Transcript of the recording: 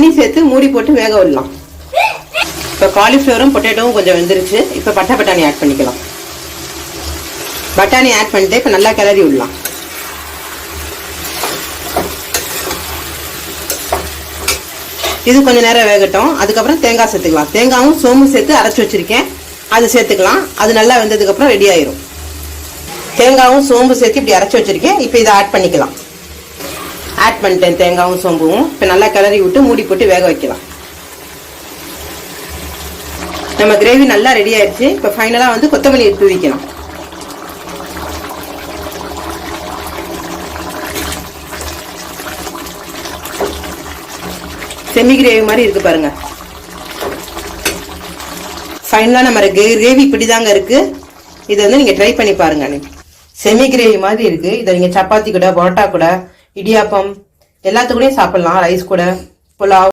தண்ணி சேர்த்து மூடி போட்டு வேக விடலாம். இப்போ காலிஃப்ளவரும் பொட்டேட்டோவும் கொஞ்சம் வெந்துருச்சு. இப்போ பட்டாணி ஆட் பண்ணிக்கலாம். பட்டாணி ஆட் பண்ணிட்டு இப்போ நல்லா கிளறி விடலாம். இது கொஞ்சம் நேரம் வேகட்டும். அதுக்கப்புறம் தேங்காய் சேர்த்துக்கலாம். தேங்காயும் சோம்பு சேர்த்து அரைச்சி வச்சிருக்கேன், அது சேர்த்துக்கலாம். அது நல்லா வெந்ததுக்கப்புறம் ரெடி ஆயிரும். தேங்காயும் சோம்பு சேர்த்து இப்படி அரைச்சி வச்சிருக்கேன். இப்போ இதை ஆட் பண்ணிக்கலாம். ஆட் பண்ணிட்டேன் தேங்காயும் சோம்பும். இப்போ நல்லா கிளறி விட்டு மூடி போட்டு வேக வைக்கலாம். நம்ம கிரேவி நல்லா ரெடி ஆயிடுச்சு. இப்போ ஃபைனலா வந்து கொத்தமல்லி தூவிக்கலாம். செமி கிரேவி மாதிரி இருக்கு பாருங்க. ஃபைனலா நம்ம கிரேவி இப்படிதாங்க இருக்கு. இதை வந்து நீங்க ட்ரை பண்ணி பாருங்க. செமி கிரேவி மாதிரி இருக்கு. இதை நீங்க சப்பாத்தி கூட, பரோட்டா கூட, இடியாப்பம் எல்லாத்துக்கூடயும் சாப்பிடலாம். ரைஸ் கூட, புலாவ்